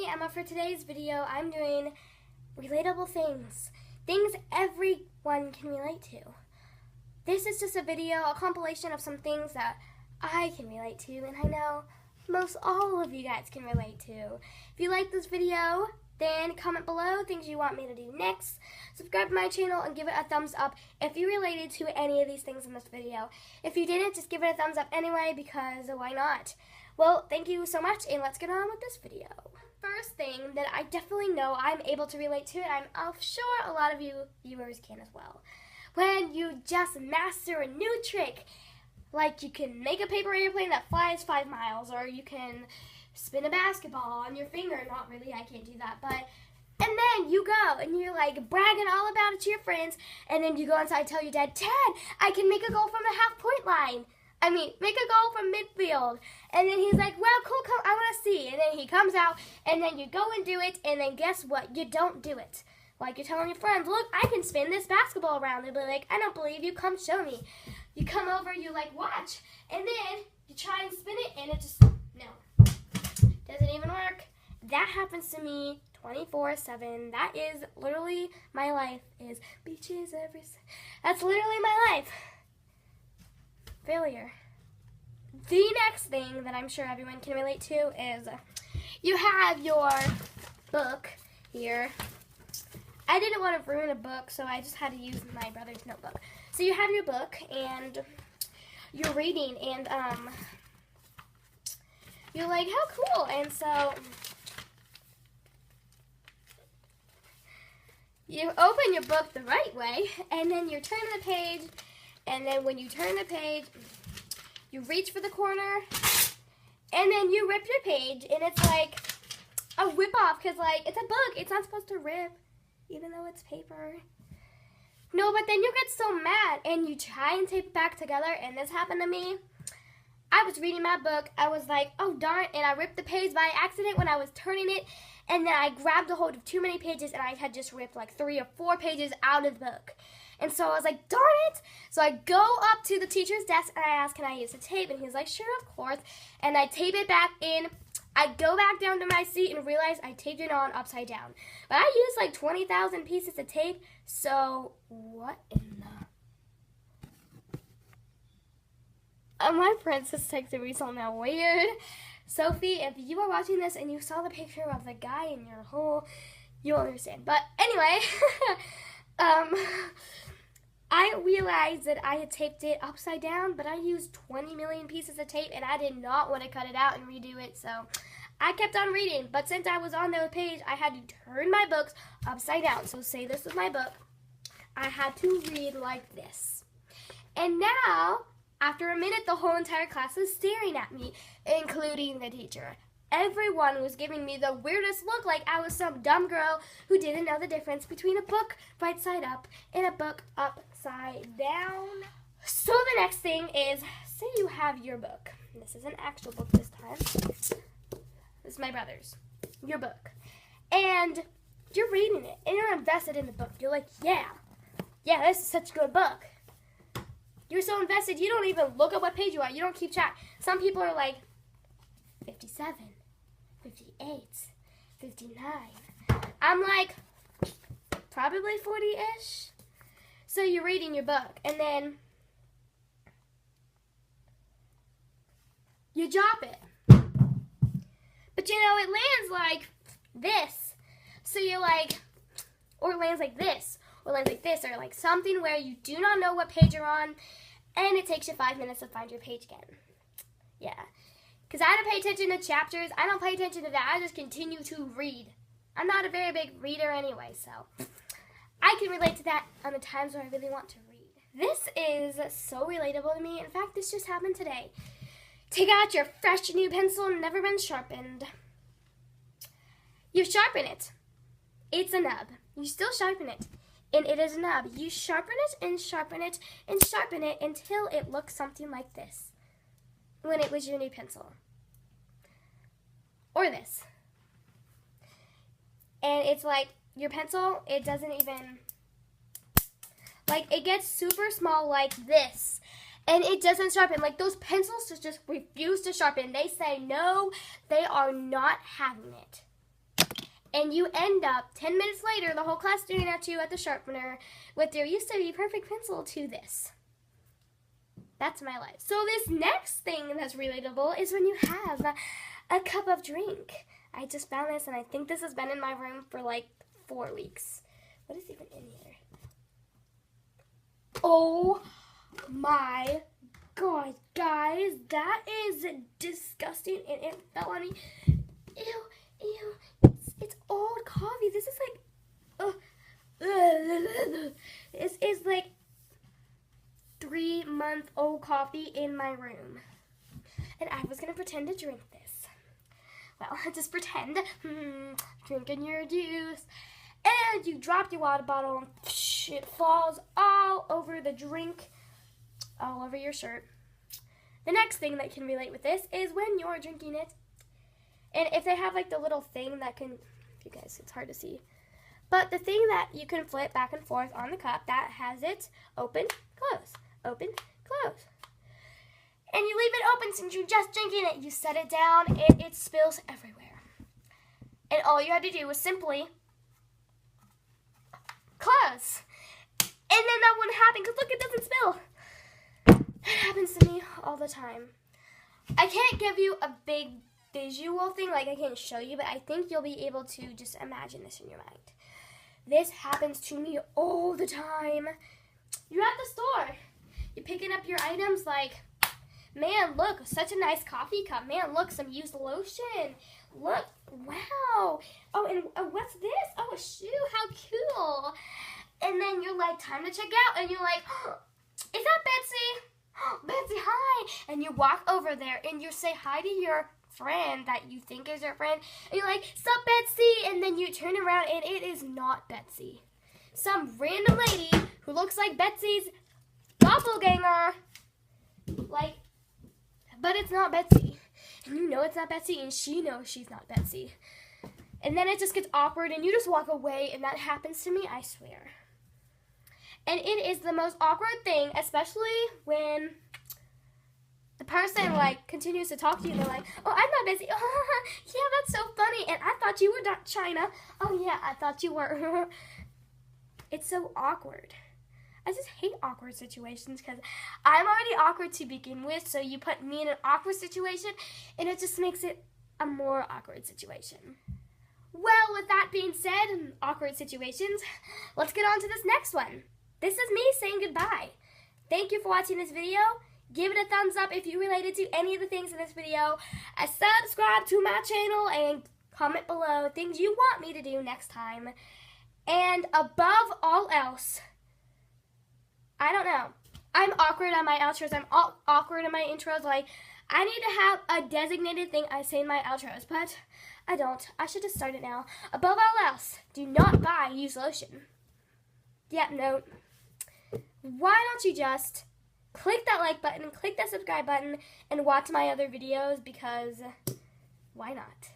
me, Emma. For today's video, I'm doing relatable things. Things everyone can relate to. This is just a video, a compilation of some things that I can relate to, and I know most all of you guys can relate to. If you like this video, then comment below things you want me to do next. Subscribe to my channel and give it a thumbs up if you related to any of these things in this video. If you didn't, just give it a thumbs up anyway, because why not? Well, thank you so much, and let's get on with this video. First thing that I definitely know I'm able to relate to, and I'm sure a lot of you viewers can as well. When you just master a new trick, like you can make a paper airplane that flies 5 miles, or you can spin a basketball on your finger. Not really, I can't do that, but and then you go and you're like bragging all about it to your friends, and then you go inside and tell your dad, "Dad, I can make a goal from the half-point line. Make a goal from midfield." And then he's like, "Well, cool, come, I want to see." And then he comes out, and then you go and do it, and then guess what? You don't do it. Like you're telling your friends, "Look, I can spin this basketball around." They'll be like, "I don't believe you, come show me." You come over, you like, watch, and then you try and spin it, and it just, no, doesn't even work. That happens to me 24/7. That is literally my life, is beaches that's literally my life. Failure. The next thing that I'm sure everyone can relate to is you have your book here. I didn't want to ruin a book, so I just had to use my brother's notebook. So you have your book, and you're reading, and you're like, how cool. And so you open your book the right way, and then you turn the page, and then when you turn the page, you reach for the corner, and then you rip your page, and it's like a rip-off, because like it's a book, it's not supposed to rip, even though it's paper. No, but then you get so mad, and you try and tape it back together, and this happened to me. I was reading my book, I was like, oh darn, and I ripped the page by accident when I was turning it, and then I grabbed a hold of too many pages, and I had just ripped like 3 or 4 pages out of the book. And so I was like, darn it! So I go up to the teacher's desk, and I ask, can I use the tape? And he's like, sure, of course. And I tape it back in. I go back down to my seat and realize I taped it on upside down. But I used like 20,000 pieces of tape, so what in the... my friend just texted me something weird. Sophie, if you are watching this and you saw the picture of the guy in your hole, you'll understand. But anyway, I realized that I had taped it upside down, but I used 20 million pieces of tape, and I did not want to cut it out and redo it, so I kept on reading. But since I was on the page, I had to turn my books upside down. So say this was my book. I had to read like this. And now, after a minute, the whole entire class is staring at me, including the teacher. Everyone was giving me the weirdest look, like I was some dumb girl who didn't know the difference between a book right side up and a book upside down. So the next thing is, say you have your book. This is an actual book this time. This is my brother's. Your book. And you're reading it, and you're invested in the book. You're like, yeah, this is such a good book. You're so invested, you don't even look at what page you are. You don't keep track. Some people are like, 57. 58, 59. I'm like, probably 40-ish. So you're reading your book, and then you drop it. But you know, it lands like this. So you're like, or it lands like this, or lands like this, or like something where you do not know what page you're on, and it takes you 5 minutes to find your page again. Yeah. Because I don't pay attention to chapters. I don't pay attention to that. I just continue to read. I'm not a very big reader anyway, so I can relate to that on the times where I really want to read. This is so relatable to me. In fact, this just happened today. Take out your fresh new pencil, never been sharpened. You sharpen it. It's a nub. You still sharpen it, and it is a nub. You sharpen it and sharpen it and sharpen it until it looks something like this. When it was your new pencil. Or this. And it's like, your pencil, it doesn't even, like, it gets super small like this. And it doesn't sharpen. Like, those pencils just refuse to sharpen. They say no, they are not having it. And you end up 10 minutes later, the whole class staring at you at the sharpener with their used to be perfect pencil to this. That's my life. So this next thing that's relatable is when you have a cup of drink. I just found this, and I think this has been in my room for like 4 weeks. What is even in here? Oh my God, guys, that is disgusting, and it fell on me. Ew, it's old coffee. This is like, this is like 3-month-old coffee in my room. And I was going to pretend to drink this. Well, just pretend. Drinking your juice. And you drop your water bottle and it falls all over the drink, all over your shirt. The next thing that can relate with this is when you're drinking it. And if they have like the little thing that can, you guys, it's hard to see. But the thing that you can flip back and forth on the cup that has it open, close, open, close. And you leave it open since you're just drinking it. You set it down and it spills everywhere. And all you had to do was simply close. And then that wouldn't happen because look, it doesn't spill. That happens to me all the time. I can't give you a big visual thing, like I can't show you, but I think you'll be able to just imagine this in your mind. This happens to me all the time. You're at the store. You're picking up your items like, man, look, such a nice coffee cup. Man, look, some used lotion. Look, wow. Oh, and what's this? Oh, a shoe. How cool. And then you're like, time to check out. And you're like, oh, is that Betsy? Oh, Betsy, hi. And you walk over there and you say hi to your friend that you think is your friend. And you're like, sup, Betsy? And then you turn around and it is not Betsy. Some random lady who looks like Betsy's doppelganger. Like, but it's not Betsy. And you know it's not Betsy, and she knows she's not Betsy. And then it just gets awkward, and you just walk away, and that happens to me, I swear. And it is the most awkward thing, especially when the person, like, continues to talk to you, and they're like, oh, I'm not Betsy. Oh, yeah, that's so funny, and I thought you were not China. Oh, yeah, I thought you were. It's so awkward. I just hate awkward situations because I'm already awkward to begin with, so you put me in an awkward situation, and it just makes it a more awkward situation. Well, with that being said, awkward situations, let's get on to this next one. This is me saying goodbye. Thank you for watching this video. Give it a thumbs up if you related to any of the things in this video. Subscribe to my channel and comment below things you want me to do next time. And above all else, I don't know. I'm awkward on my outros. I'm awkward in my intros. Like, I need to have a designated thing I say in my outros, but I don't. I should just start it now. Above all else, do not buy used lotion. Yeah, no. Why don't you just click that like button, click that subscribe button, and watch my other videos because why not?